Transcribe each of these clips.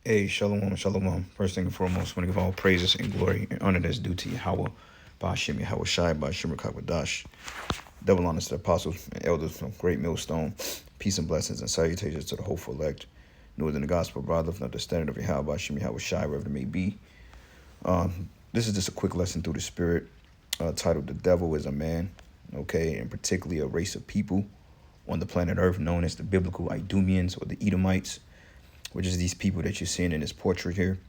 Hey, shalom, shalom. First thing and foremost, I want to give all praises and glory and honor that's due to Yahweh, Ba'ashem Yahweh Shai, Ba'ashem Rakawadash. Double honors to the apostles and elders from Great Millstone. Peace and blessings and salutations to the hopeful elect. Northern the gospel, brother, from the standard of Yahweh, Ba'ashem Yahweh Shai, wherever it may be. This is just a quick lesson through the spirit, titled The Devil is a Man, okay, and particularly a race of people on the planet Earth known as the biblical Idumeans or the Edomites, which is these people that you're seeing in this portrait here.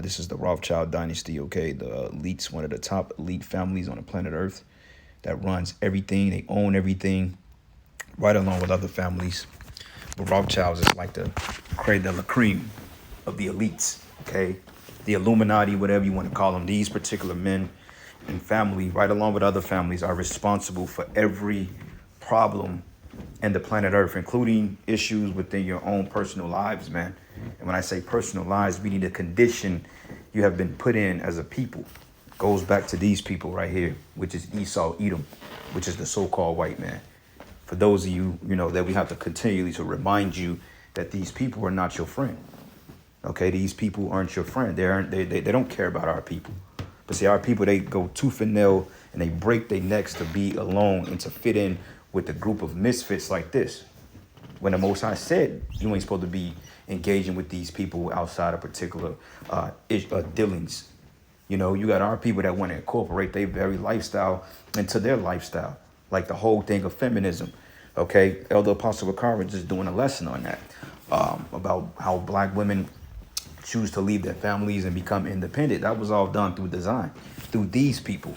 This is the Rothschild dynasty, okay? The elites, one of the top elite families on the planet Earth that runs everything. They own everything, right along with other families. But Rothschilds is like the creme de la creme of the elites, okay? The Illuminati, whatever you want to call them. These particular men and family, right along with other families, are responsible for every problem and the planet Earth, including issues within your own personal lives, man. And when I say personal lives, we need a condition you have been put in as a people. Goes back to these people right here, which is Esau, Edom, which is the so-called white man. For those of you, that we have to continually to remind you that these people are not your friend. Okay, these people aren't your friend. They don't care about our people. But see, our people, they go tooth and nail and they break their necks to be alone and to fit in with a group of misfits like this. When the Most High said you ain't supposed to be engaging with these people outside of particular dealings. You got our people that want to incorporate their very lifestyle into their lifestyle, like the whole thing of feminism. Okay, Elder Apostle Ricard just doing a lesson on that, about how black women choose to leave their families and become independent. That was all done through design, through these people.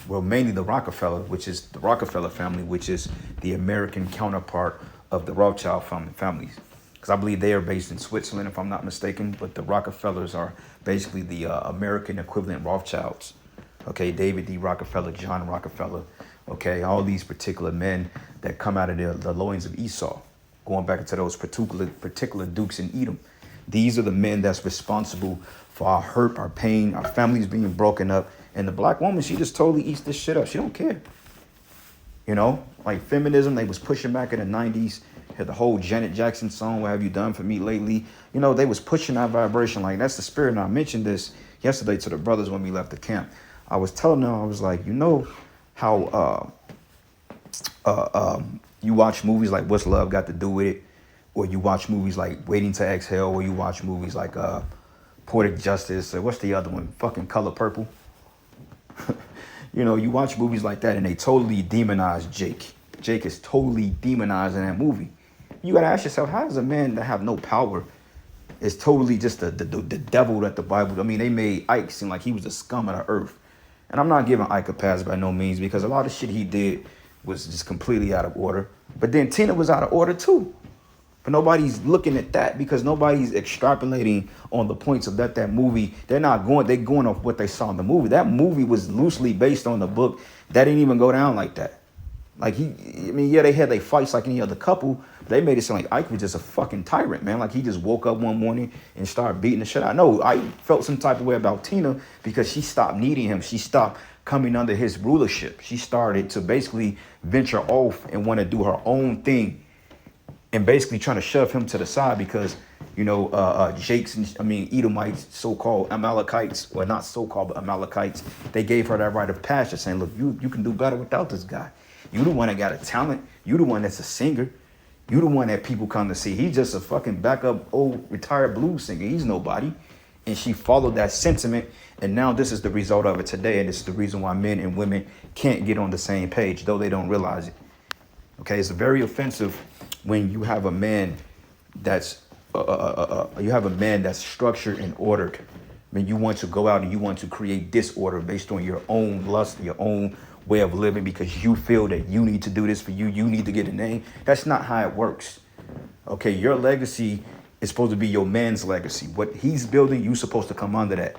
Well, mainly the Rockefeller, which is the Rockefeller family, which is the American counterpart of the Rothschild families. Because I believe they are based in Switzerland, if I'm not mistaken. But the Rockefellers are basically the American equivalent Rothschilds. Okay, David D. Rockefeller, John Rockefeller. Okay, all these particular men that come out of the loins of Esau, going back into those particular dukes in Edom. These are the men that's responsible for our hurt, our pain, our families being broken up. And the black woman, she just totally eats this shit up. She don't care. Like feminism, they was pushing back in the 90s. Had the whole Janet Jackson song, What Have You Done For Me Lately? They was pushing that vibration. Like, that's the spirit. And I mentioned this yesterday to the brothers when we left the camp. I was telling them, I was like, how you watch movies like What's Love Got to Do With It? Or you watch movies like Waiting to Exhale, or you watch movies like Poetic Justice, or what's the other one? Fucking Color Purple. You watch movies like that and they totally demonize Jake. Jake is totally demonized in that movie. You gotta ask yourself, how does a man that have no power is totally just the devil that the Bible, they made Ike seem like he was the scum of the earth. And I'm not giving Ike a pass by no means, because a lot of shit he did was just completely out of order. But then Tina was out of order too. But nobody's looking at that, because nobody's extrapolating on the points of that movie. They're going off what they saw in the movie. That movie was loosely based on the book. That didn't even go down like that. Like they had their fights like any other couple, but they made it sound like Ike was just a fucking tyrant, man. Like he just woke up one morning and started beating the shit out. No, I felt some type of way about Tina because she stopped needing him. She stopped coming under his rulership. She started to basically venture off and want to do her own thing. And basically trying to shove him to the side because, Jake's, Edomites, so-called Amalekites, or not so-called, but Amalekites, they gave her that right of passage, saying, look, you can do better without this guy. You the one that got a talent. You the one that's a singer. You the one that people come to see. He's just a fucking backup old retired blues singer. He's nobody. And she followed that sentiment, and now this is the result of it today, and this is the reason why men and women can't get on the same page, though they don't realize it. Okay, it's very offensive when you have a man that's structured and ordered. When you want to go out and you want to create disorder based on your own lust, your own way of living, because you feel that you need to do this for you. You need to get a name. That's not how it works. Okay, your legacy is supposed to be your man's legacy. What he's building, you're supposed to come under that.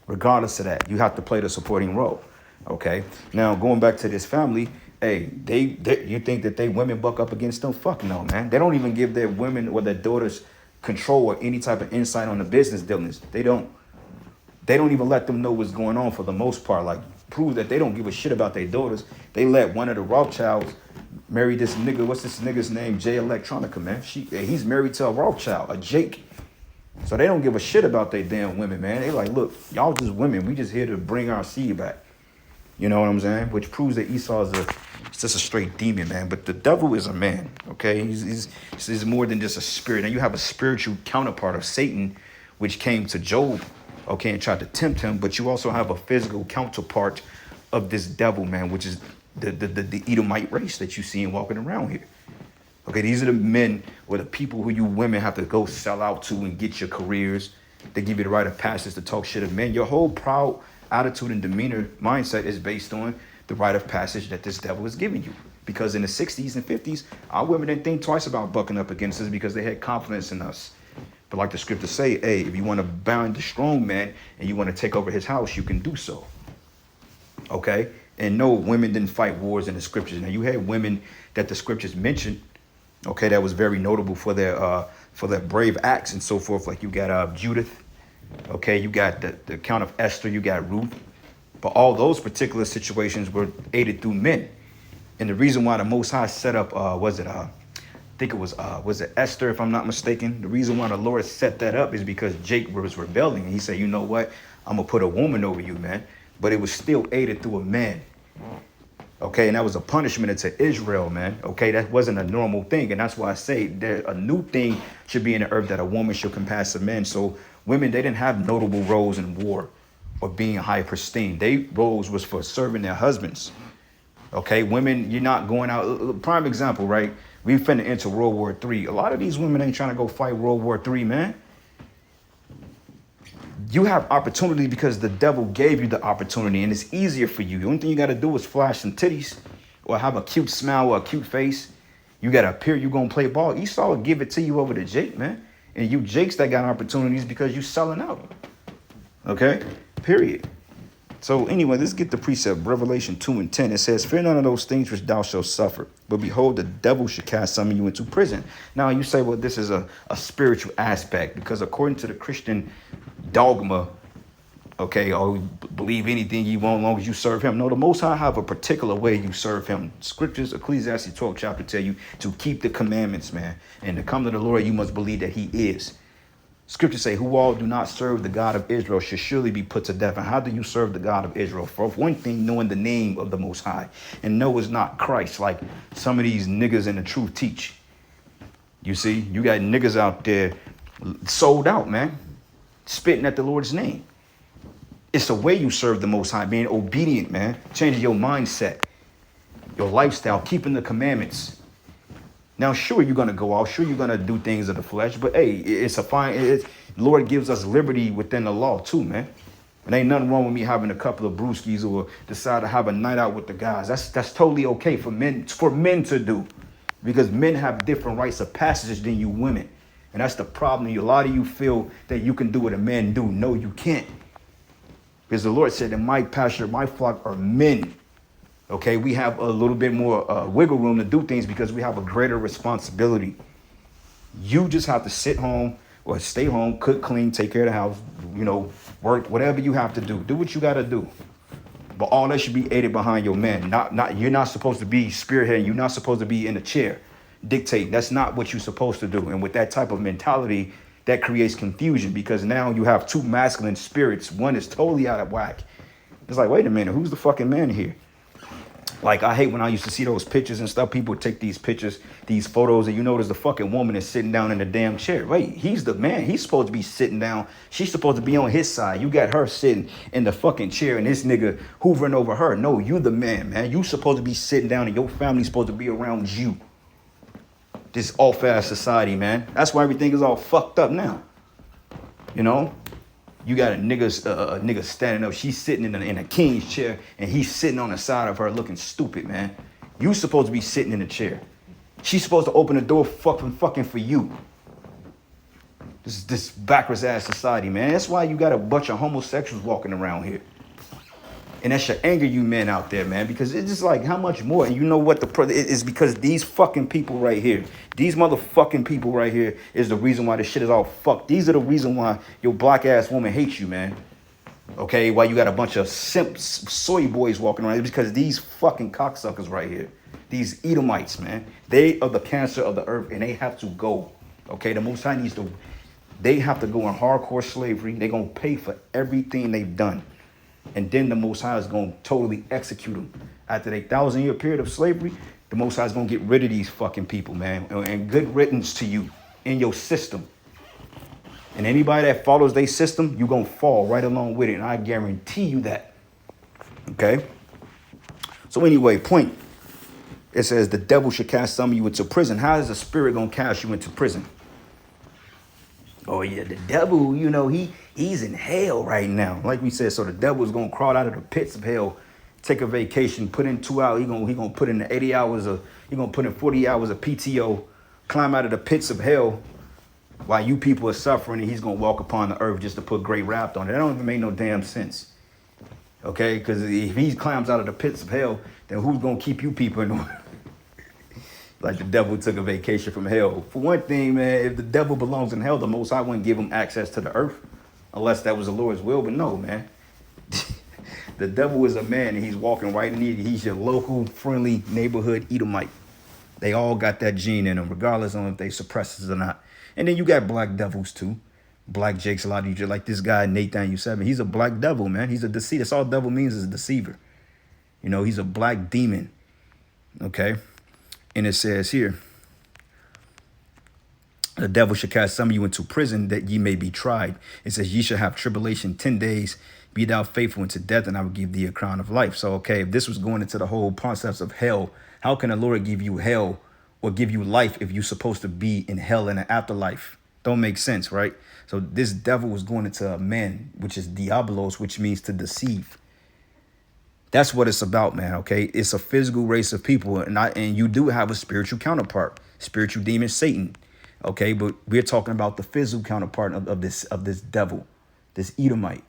Regardless of that, you have to play the supporting role. Okay, now going back to this family. Hey, you think that they women buck up against them? Fuck no, man. They don't even give their women or their daughters control or any type of insight on the business dealings. They don't even let them know what's going on for the most part. Like, prove that they don't give a shit about their daughters. They let one of the Rothschilds marry this nigga. What's this nigga's name? Jay Electronica, man. He's married to a Rothschild, a Jake. So they don't give a shit about their damn women, man. They like, look, y'all just women. We just here to bring our seed back. You know what I'm saying? Which proves that Esau is it's just a straight demon, man. But the devil is a man, okay? He's more than just a spirit. Now you have a spiritual counterpart of Satan, which came to Job, okay, and tried to tempt him. But you also have a physical counterpart of this devil, man, which is the Edomite race that you see walking around here. Okay, these are the men or the people who you women have to go sell out to and get your careers. They give you the right of passage to talk shit of men. Your whole proud attitude and demeanor mindset is based on the rite of passage that this devil is giving you. Because in the 60s and 50s, our women didn't think twice about bucking up against us because they had confidence in us. But like the scriptures say, hey, if you want to bind the strong man and you want to take over his house, you can do so. Okay? And no, women didn't fight wars in the scriptures. Now, you had women that the scriptures mentioned, okay, that was very notable for their brave acts and so forth. Like you got Judith, okay, you got the account of Esther, you got Ruth. But all those particular situations were aided through men. And the reason why the Most High set up, was it Esther, if I'm not mistaken? The reason why the Lord set that up is because Jake was rebelling. And he said, you know what? I'm going to put a woman over you, man. But it was still aided through a man. Okay, and that was a punishment to Israel, man. Okay, that wasn't a normal thing. And that's why I say a new thing should be in the earth that a woman should compass to men. So women, they didn't have notable roles in war or being high pristine. Their roles was for serving their husbands. Okay, women, you're not going out. Prime example, right? We finna enter World War III. A lot of these women ain't trying to go fight World War III, man. You have opportunity because the devil gave you the opportunity, and it's easier for you. The only thing you got to do is flash some titties or have a cute smile or a cute face. You got to appear you're going to play ball. Esau will give it to you over to Jake, man. And you Jakes that got opportunities because you selling out. Okay? Period. So anyway, let's get the precept. Revelation 2:10. It says, fear none of those things which thou shalt suffer. But behold, the devil should cast some of you into prison. Now you say, well, this is a spiritual aspect. Because according to the Christian dogma, okay, or believe anything you want as long as you serve him. No, the Most High have a particular way you serve him. Scriptures, Ecclesiastes 12 chapter tell you to keep the commandments, man. And to come to the Lord, you must believe that he is. Scriptures say, who all do not serve the God of Israel should surely be put to death. And how do you serve the God of Israel? For one thing, knowing the name of the Most High. And no, it's not Christ, like some of these niggas in the truth teach. You see, you got niggas out there sold out, man, spitting at the Lord's name. It's the way you serve the Most High, being obedient, man, changing your mindset, your lifestyle, keeping the commandments. Now, sure, you're going to go out. Sure, you're going to do things of the flesh. But, hey, it's a fine. Lord gives us liberty within the law, too, man. And ain't nothing wrong with me having a couple of brewskis or decide to have a night out with the guys. That's totally okay for men to do. Because men have different rites of passage than you women. And that's the problem. A lot of you feel that you can do what a man do. No, you can't. Because the Lord said that my pasture, my flock are men. Okay, we have a little bit more wiggle room to do things because we have a greater responsibility. You just have to sit home or stay home, cook, clean, take care of the house, work, whatever you have to do. Do what you got to do. But all that should be aided behind your man. You're not supposed to be spearheading. You're not supposed to be in a chair dictating. That's not what you're supposed to do. And with that type of mentality, that creates confusion because now you have two masculine spirits. One is totally out of whack. It's like, wait a minute, who's the fucking man here? Like, I hate when I used to see those pictures and stuff. People would take these pictures, these photos, and you notice the fucking woman is sitting down in the damn chair. Wait, he's the man. He's supposed to be sitting down. She's supposed to be on his side. You got her sitting in the fucking chair and this nigga hoovering over her. No, you the man, man. You supposed to be sitting down and your family's supposed to be around you. This off-ass society, man. That's why everything is all fucked up now. You know? You got a nigga standing up. She's sitting in a king's chair, and he's sitting on the side of her looking stupid, man. You supposed to be sitting in the chair. She's supposed to open the door fucking for you. This backwards ass society, man. That's why you got a bunch of homosexuals walking around here. And that should anger you men out there, man, because it's just like, how much more? And you know what it's because these fucking people right here, these motherfucking people right here is the reason why this shit is all fucked. These are the reason why your black ass woman hates you, man. Okay, why you got a bunch of simp soy boys walking around? It's because these fucking cocksuckers right here, these Edomites, man, they are the cancer of the earth and they have to go. Okay, the Most High needs to They have to go in hardcore slavery. They're going to pay for everything they've done. And then the Most High is going to totally execute them. After their 1,000-year period of slavery, the Most High is going to get rid of these fucking people, man. And good riddance to you in your system. And anybody that follows their system, you're going to fall right along with it. And I guarantee you that. Okay? So anyway, point. It says the devil should cast some of you into prison. How is the spirit going to cast you into prison? Oh, yeah, the devil, you know, he's in hell right now. Like we said, so the devil is going to crawl out of the pits of hell, take a vacation, put in 2 hours. He gonna put in 80 hours of, he going to put in 40 hours of PTO, climb out of the pits of hell while you people are suffering, and he's going to walk upon the earth just to put great wrath on it. That don't even make no damn sense. Okay? Because if he climbs out of the pits of hell, then who's going to keep you people in the like the devil took a vacation from hell. For one thing, man, if the devil belongs in hell, the Most High wouldn't give him access to the earth unless that was the Lord's will. But no, man. The devil is a man, and he's walking right in it. He's your local, friendly neighborhood Edomite. They all got that gene in them, regardless of if they suppress it or not. And then you got black devils, too. Black Jakes, a lot of you, like this guy, Nathan U7. He's a black devil, man. He's a deceiver. That's all devil means is a deceiver. You know, he's a black demon. Okay? And it says here, the devil should cast some of you into prison that ye may be tried. It says, ye shall have tribulation 10 days. Be thou faithful unto death, and I will give thee a crown of life. So, okay, if this was going into the whole concepts of hell, how can the Lord give you hell or give you life if you're supposed to be in hell in an afterlife? Don't make sense, right? So this devil was going into a man, which is diabolos, which means to deceive. That's what it's about, man, okay? It's a physical race of people, and you do have a spiritual counterpart, spiritual demon, Satan, okay? But we're talking about the physical counterpart of this devil, this Edomite,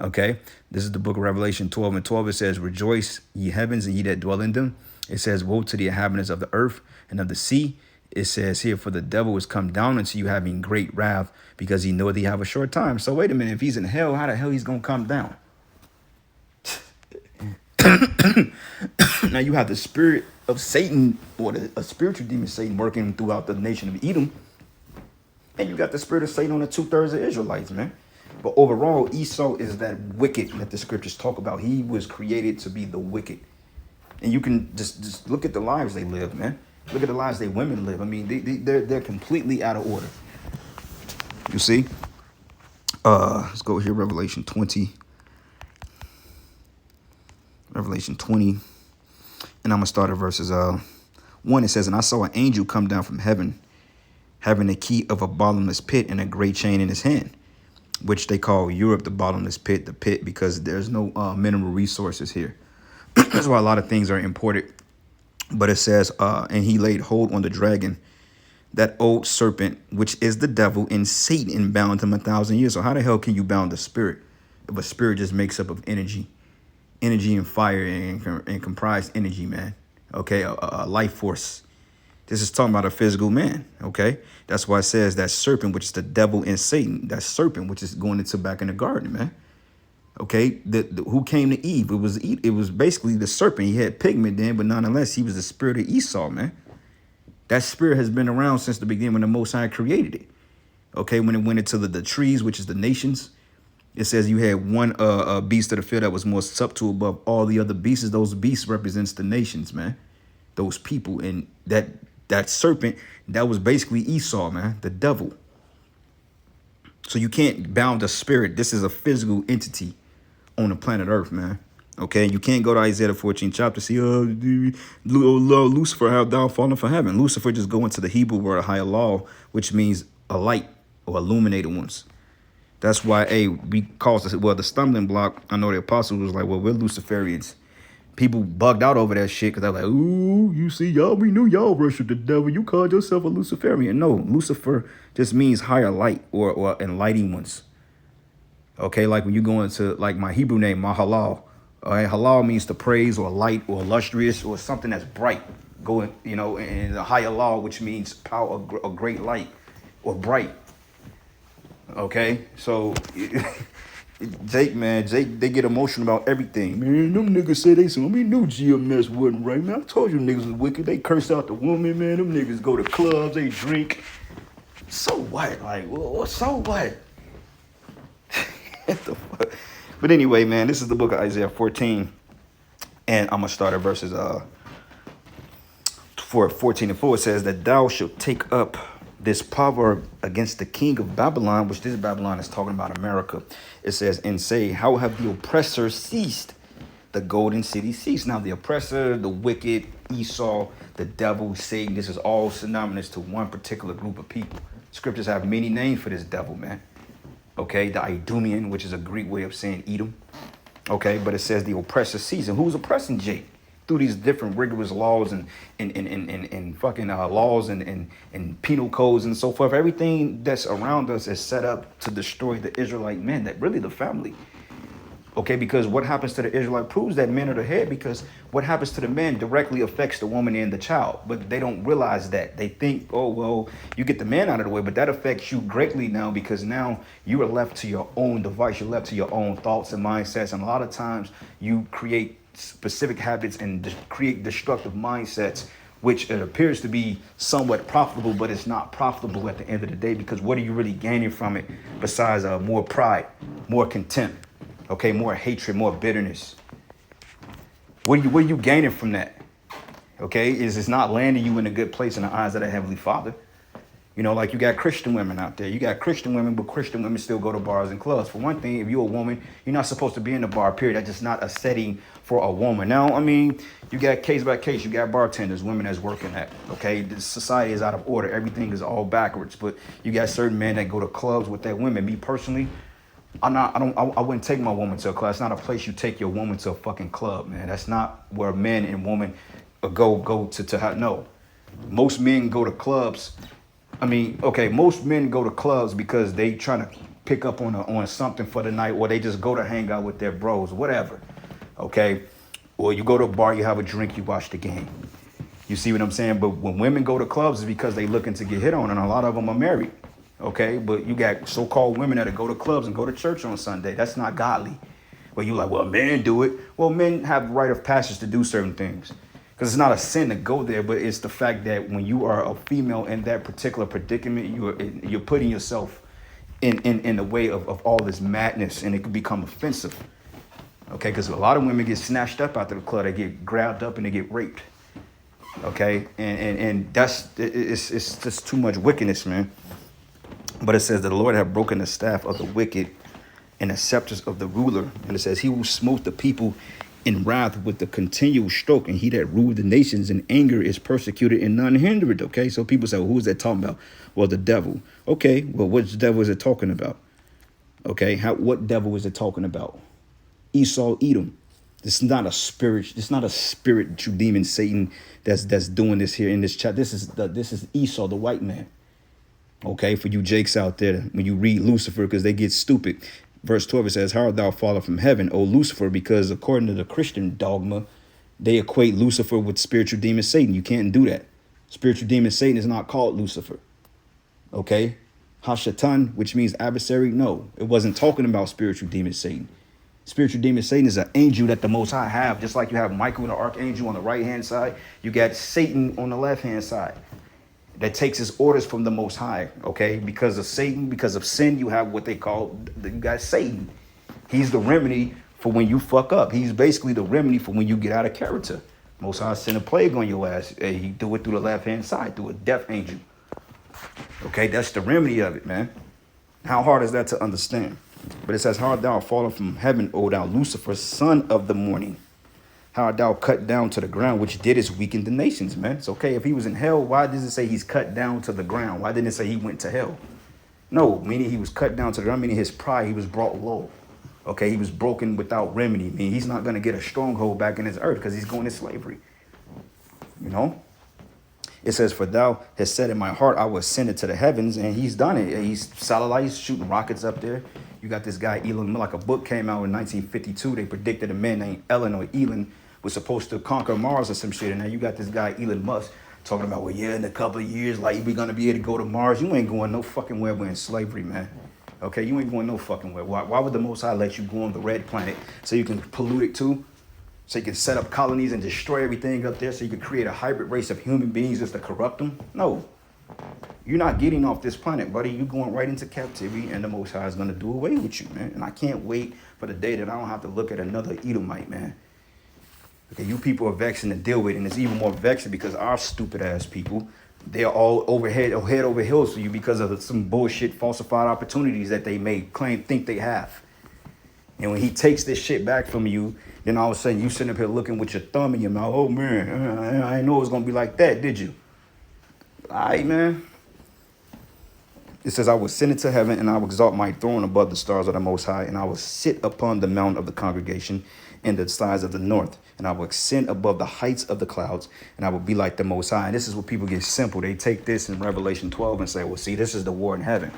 okay? This is the book of Revelation 12:12. It says, rejoice, ye heavens, and ye that dwell in them. It says, woe to the inhabitants of the earth and of the sea. It says here, for the devil is come down unto you having great wrath, because he knoweth he have a short time. So wait a minute, if he's in hell, how the hell he's going to come down? Now you have the spirit of Satan, or a spiritual demon Satan, working throughout the nation of Edom. And you got the spirit of Satan on the 2/3 of Israelites, man. But overall, Esau is that wicked that the scriptures talk about. He was created to be the wicked. And you can just look at the lives they live, man. Look at the lives they women live. I mean, they're completely out of order. You see? Let's go here, Revelation 20. Revelation 20, and I'm going to start at verses 1. It says, and I saw an angel come down from heaven, having the key of a bottomless pit and a great chain in his hand, which they call Europe the bottomless pit, the pit, because there's no mineral resources here. That's why a lot of things are imported. But it says, and he laid hold on the dragon, that old serpent, which is the devil, and Satan, and bound him 1,000 years. So how the hell can you bound a spirit if a spirit just makes up of energy and fire and comprised energy, man? Okay, a life force. This is talking about a physical man. Okay, that's why it says that serpent, which is the devil and Satan. That serpent, which is going into back in the garden, man. Okay, who came to Eve? It was basically the serpent. He had pigment then, but nonetheless, he was the spirit of Esau, man. That spirit has been around since the beginning when the Most High created it. Okay, when it went into the trees, which is the nations. It says you had one beast of the field that was more subtle above all the other beasts. Those beasts represents the nations, man. Those people. And that serpent, that was basically Esau, man, the devil. So you can't bound a spirit. This is a physical entity on the planet Earth, man. Okay, you can't go to Isaiah 14 chapter, see, Lucifer have thou fallen from heaven. Lucifer just go into the Hebrew word hayalal, which means a light or illuminated ones. That's why, we call this, the stumbling block. I know the apostle was like, well, we're Luciferians. People bugged out over that shit because they're like, ooh, you see, y'all, we knew y'all worship the devil. You called yourself a Luciferian. No, Lucifer just means higher light or enlightening ones. Okay, like when you go into, like, my Hebrew name, Mahalal. Halal means to praise or light or illustrious or something that's bright. Going, and the higher law, which means power, a great light or bright. Okay, so Jake, they get emotional about everything. Man, them niggas say we knew GMS wasn't right, man. I told you niggas was wicked. They cursed out the woman, man. Them niggas go to clubs, they drink. So what? Like, so what? What the fuck? But anyway, man, this is the book of Isaiah 14. And I'm going to start at verses for 14 and 4. It says that thou shalt take up this proverb against the king of Babylon, which this Babylon is talking about America. It says, and say, how have the oppressor ceased? The golden city ceased. Now, the oppressor, the wicked, Esau, the devil, Satan, this is all synonymous to one particular group of people. Scriptures have many names for this devil, man. Okay, the Idumean, which is a Greek way of saying Edom. Okay, but it says the oppressor ceased. And who's oppressing Jake? Through these different rigorous laws and fucking laws and penal codes and so forth. Everything that's around us is set up to destroy the Israelite men, that really the family. Okay, because what happens to the Israelite proves that men are the head, because what happens to the men directly affects the woman and the child. But they don't realize that. They think, oh, well, you get the man out of the way, but that affects you greatly now, because now you are left to your own device. You're left to your own thoughts and mindsets. And a lot of times you create specific habits and create destructive mindsets, which it appears to be somewhat profitable, but it's not profitable at the end of the day, because what are you really gaining from it besides more pride, more contempt? Okay, more hatred, more bitterness. What are you gaining from that? Okay, it's not landing you in a good place in the eyes of the Heavenly Father. You know, like you got Christian women out there. You got Christian women, but Christian women still go to bars and clubs. For one thing, if you're a woman, you're not supposed to be in the bar, period. That's just not a setting for a woman. Now, I mean, you got case by case. You got bartenders, women that's working that. Okay, the society is out of order. Everything is all backwards. But you got certain men that go to clubs with their women. Me personally, I wouldn't take my woman to a club. It's not a place you take your woman to, a fucking club, man. That's not where men and women go to have. No, most men go to clubs. I mean, okay, most men go to clubs because they trying to pick up on something for the night, or they just go to hang out with their bros, whatever. Okay, or you go to a bar, you have a drink, you watch the game. You see what I'm saying? But when women go to clubs, it's because they looking to get hit on, and a lot of them are married. Okay, but you got so-called women that go to clubs and go to church on Sunday. That's not godly. But you're like, well, men do it. Well, men have right of passage to do certain things, because it's not a sin to go there, but it's the fact that when you are a female in that particular predicament, you're putting yourself in the way of all this madness, and it can become offensive. Okay, because a lot of women get snatched up out of the club, they get grabbed up and they get raped. Okay, and it's just too much wickedness, man. But it says that the Lord have broken the staff of the wicked and the scepters of the ruler. And it says he will smote the people in wrath with the continual stroke. And he that ruled the nations in anger is persecuted and none hindered. Okay, so people say, well, who is that talking about? Well, the devil. Okay, well, which devil is it talking about? Okay, what devil is it talking about? Esau, Edom. This is not a spirit. This is not a spirit, true demon, Satan, that's doing this here in this chat. This is Esau, the white man. Okay, for you Jakes out there, when you read Lucifer, because they get stupid. Verse 12, it says, how art thou fallen from heaven, O Lucifer? Because according to the Christian dogma, they equate Lucifer with spiritual demon Satan. You can't do that. Spiritual demon Satan is not called Lucifer. Okay, Hashatan, which means adversary. No, it wasn't talking about spiritual demon Satan. Spiritual demon Satan is an angel that the Most High have. Just like you have Michael, the archangel, on the right-hand side, you got Satan on the left-hand side that takes his orders from the Most High. Okay, because of Satan, because of sin, you have what they call, you got Satan. He's the remedy for when you fuck up. He's basically the remedy for when you get out of character. Most High send a plague on your ass. He do it through the left-hand side, through a death angel. Okay, that's the remedy of it, man. How hard is that to understand? But it says, how art thou fallen from heaven, O thou Lucifer, son of the morning? How art thou cut down to the ground, which didst weaken the nations, man? It's okay, if he was in hell, why does it say he's cut down to the ground? Why didn't it say he went to hell? No, meaning he was cut down to the ground, meaning his pride, he was brought low. Okay, he was broken without remedy. Meaning he's not going to get a stronghold back in his earth because he's going to slavery. You know? It says, for thou hast said in my heart, I will ascend it to the heavens, and he's done it. He's shooting rockets up there. You got this guy, Elon, like a book came out in 1952. They predicted a man named Elon was supposed to conquer Mars or some shit. And now you got this guy, Elon Musk, talking about, well, yeah, in a couple of years, like, we're going to be able to go to Mars. You ain't going no fucking where we're in slavery, man. Okay, you ain't going no fucking where. Why would the Most High let you go on the red planet so you can pollute it too? So you can set up colonies and destroy everything up there so you can create a hybrid race of human beings just to corrupt them? No. You're not getting off this planet, buddy. You're going right into captivity, and the Most High is going to do away with you, man. And I can't wait for the day that I don't have to look at another Edomite, man. Okay, you people are vexing to deal with, and it's even more vexing because our stupid ass people, they're all head over heels for you because of some bullshit falsified opportunities that they may think they have. And when he takes this shit back from you, then all of a sudden you sitting up here looking with your thumb in your mouth. Oh man, I didn't know it was gonna be like that, did you? All right, man. It says, I will send it to heaven, and I will exalt my throne above the stars of the Most High, and I will sit upon the mount of the congregation in the sides of the north, and I will ascend above the heights of the clouds, and I will be like the Most High. And this is what people get simple. They take this in Revelation 12 and say, well, see, this is the war in heaven.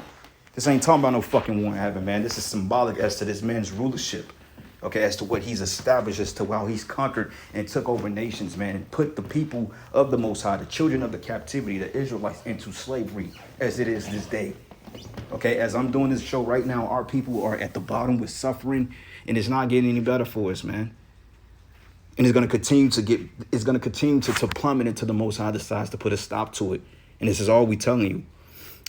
This ain't talking about no fucking war in heaven, man. This is symbolic as to this man's rulership. Okay, as to what he's established, as to how he's conquered and took over nations, man, and put the people of the Most High, the children of the captivity, the Israelites, into slavery as it is this day. Okay, as I'm doing this show right now, our people are at the bottom with suffering, and it's not getting any better for us, man. And it's going to continue to plummet until the Most High decides to put a stop to it. And this is all we telling you.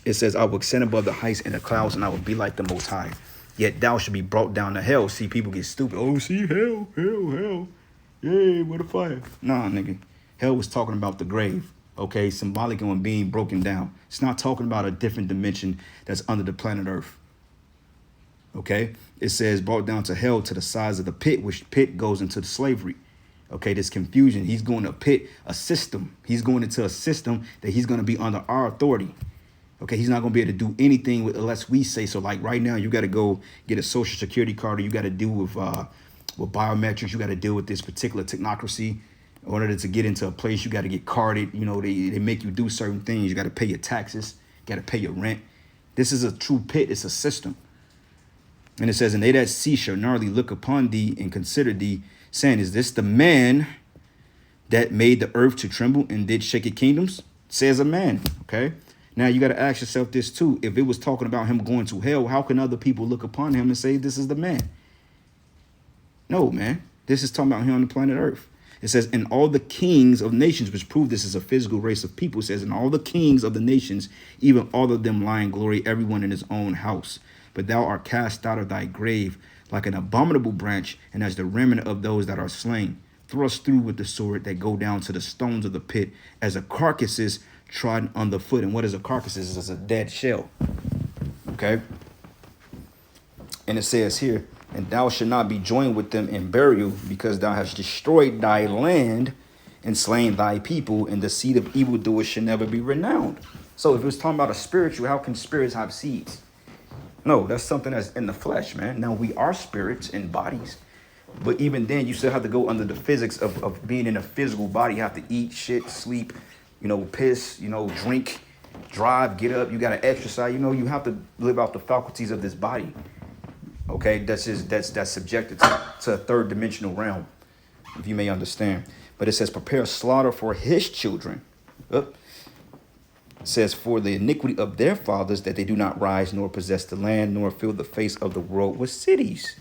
It says, I will ascend above the heights and the clouds, and I will be like the Most High. Yet thou should be brought down to hell. See, people get stupid. Oh, see, hell. Yay, what a fire. Nah, nigga. Hell was talking about the grave. Okay, symbolic and being broken down. It's not talking about a different dimension that's under the planet Earth. Okay, it says brought down to hell, to the size of the pit, which pit goes into the slavery. Okay, this confusion. He's going to pit a system. He's going into a system that he's going to be under our authority. Okay, he's not going to be able to do anything unless we say so. Like right now, you got to go get a social security card, or you got to deal with biometrics. You got to deal with this particular technocracy. In order to get into a place, you got to get carded. You know, they make you do certain things. You got to pay your taxes. You got to pay your rent. This is a true pit. It's a system. And it says, and they that see shall narrowly look upon thee and consider thee, saying, is this the man that made the earth to tremble and did shake its kingdoms? Says a man. Okay. Now you got to ask yourself this too. If it was talking about him going to hell, how can other people look upon him and say this is the man? No, man. This is talking about him on the planet Earth. It says, and all the kings of nations, which prove this is a physical race of people, says, and all the kings of the nations, even all of them lie in glory, everyone in his own house. But thou art cast out of thy grave like an abominable branch, and as the remnant of those that are slain, thrust through with the sword that go down to the stones of the pit, as a carcasses trodden underfoot. And what is a carcass? It's a dead shell. Okay. And it says here, and thou shalt not be joined with them in burial, because thou hast destroyed thy land and slain thy people, and the seed of evildoers shall never be renowned. So if it was talking about a spiritual, how can spirits have seeds? No, that's something that's in the flesh, man. Now we are spirits in bodies, but even then you still have to go under the physics of being in a physical body. You have to eat, shit, sleep, piss, drink, drive, get up. You got to exercise. You have to live out the faculties of this body. Okay, that's subjected to a third dimensional realm, if you may understand. But it says, prepare slaughter for his children. It says, for the iniquity of their fathers, that they do not rise, nor possess the land, nor fill the face of the world with cities.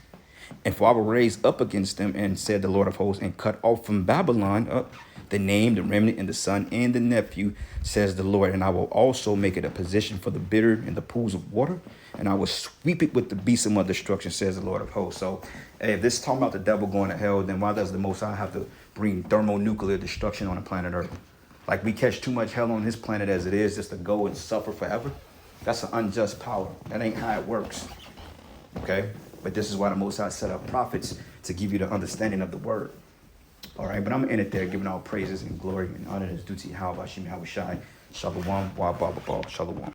And for I will raise up against them, and said the Lord of hosts, and cut off from Babylon the name, the remnant, and the son, and the nephew, says the Lord. And I will also make it a position for the bitter and the pools of water, and I will sweep it with the besom of destruction, says the Lord of hosts. So, hey, if this is talking about the devil going to hell, then why does the Most High have to bring thermonuclear destruction on the planet Earth? Like, we catch too much hell on this planet as it is just to go and suffer forever. That's an unjust power. That ain't how it works. Okay? But this is why the Most High set up prophets, to give you the understanding of the word. All right, but I'm going to end it there, giving all praises and glory and honor is due to Yahweh, Shalom, Shalom.